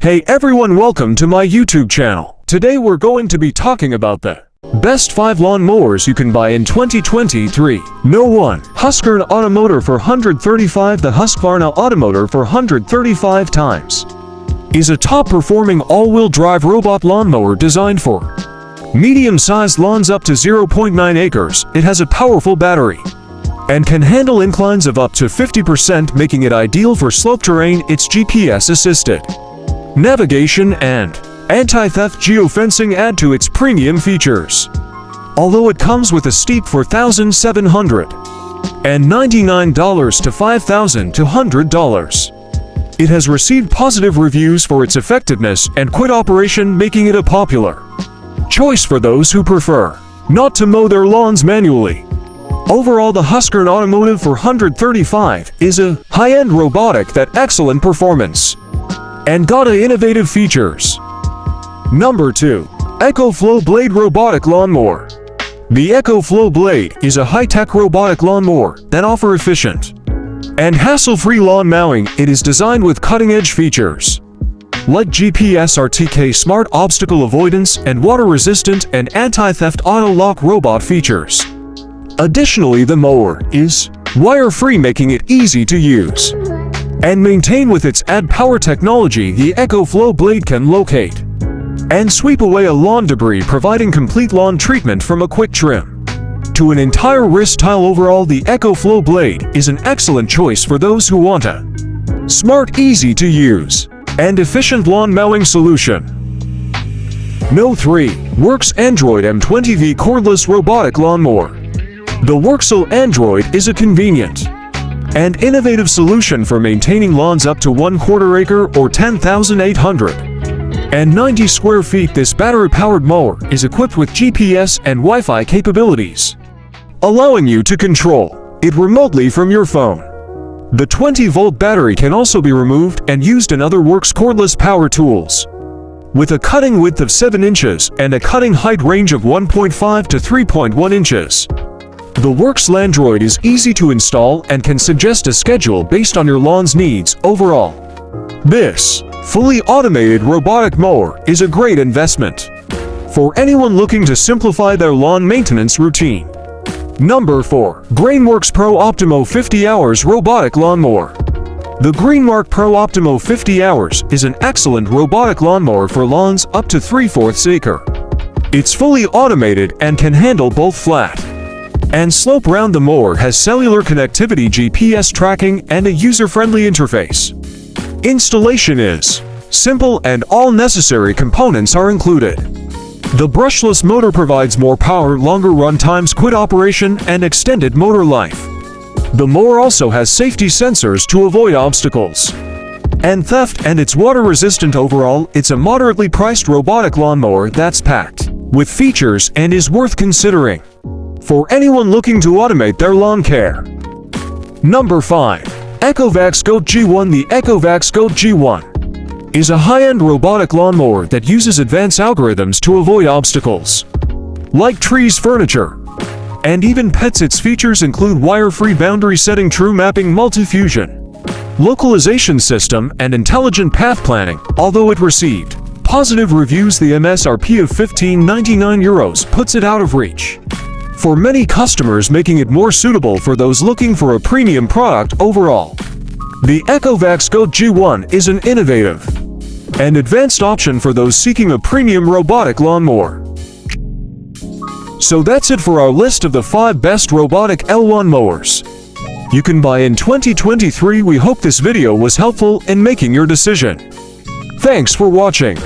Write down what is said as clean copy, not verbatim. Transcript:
Hey everyone, welcome to my YouTube channel. Today we're going to be talking about the best 5 lawn mowers you can buy in 2023. No. 1. Husqvarna Automotor for 135. The Husqvarna Automotor for 135 times is a top-performing all-wheel drive robot lawnmower designed for medium-sized lawns up to 0.9 acres. It has a powerful battery and can handle inclines of up to 50%, making it ideal for slope terrain. It's GPS-assisted navigation and anti-theft geofencing add to its premium features. Although it comes with a steep $4,799 to $5,200, it has received positive reviews for its effectiveness and quick operation, making it a popular choice for those who prefer not to mow their lawns manually. Overall, the Husqvarna Automotive for 135 is a high-end robotic that excellent performance and got innovative features. Number 2. EcoFlow Blade Robotic Lawnmower. The EcoFlow Blade is a high-tech robotic lawnmower that offers efficient and hassle-free lawn mowing. It is designed with cutting-edge features like GPS-RTK smart obstacle avoidance and water-resistant and anti-theft auto-lock robot features. Additionally, the mower is wire-free, making it easy to use and maintain. With its add power technology, the EcoFlow Blade can locate and sweep away a lawn debris, providing complete lawn treatment from a quick trim to an entire wrist tile. Overall, the EcoFlow Blade is an excellent choice for those who want a smart, easy to use, and efficient lawn mowing solution. No. 3. Works Android M20V Cordless Robotic Lawnmower. The Worxel Android is a convenient and innovative solution for maintaining lawns up to 1/4 acre or 10,890 square feet. This battery-powered mower is equipped with GPS and Wi-Fi capabilities, allowing you to control it remotely from your phone. The 20-volt battery can also be removed and used in other Works cordless power tools. With a cutting width of 7 inches and a cutting height range of 1.5 to 3.1 inches, the Works Android is easy to install and can suggest a schedule based on your lawn's needs. Overall, this fully automated robotic mower is a great investment for anyone looking to simplify their lawn maintenance routine. Number 4. Greenworks Pro Optimo 50 Hours Robotic Lawnmower. The Greenmark Pro Optimo 50 Hours is an excellent robotic lawnmower for lawns up to 3/4 acre. It's fully automated and can handle both flat and slope round. The mower has cellular connectivity, GPS tracking, and a user-friendly interface. Installation is simple and all necessary components are included. The brushless motor provides more power, longer run times, quick operation, and extended motor life. The mower also has safety sensors to avoid obstacles and theft, and it's water-resistant. Overall, it's a moderately priced robotic lawnmower that's packed with features and is worth considering for anyone looking to automate their lawn care. Number 5. EcoVax Goat G1. The EcoVax Goat G1 is a high-end robotic lawnmower that uses advanced algorithms to avoid obstacles like trees, furniture, and even pets. Its features include wire-free boundary setting, true mapping, multi-fusion localization system, and intelligent path planning. Although it received positive reviews, the MSRP of €15.99 puts it out of reach for many customers, making it more suitable for those looking for a premium product. Overall, the EcoVax Goat G1 is an innovative and advanced option for those seeking a premium robotic lawnmower. So that's it for our list of the 5 best robotic lawn mowers you can buy in 2023. We hope this video was helpful in making your decision. Thanks for watching.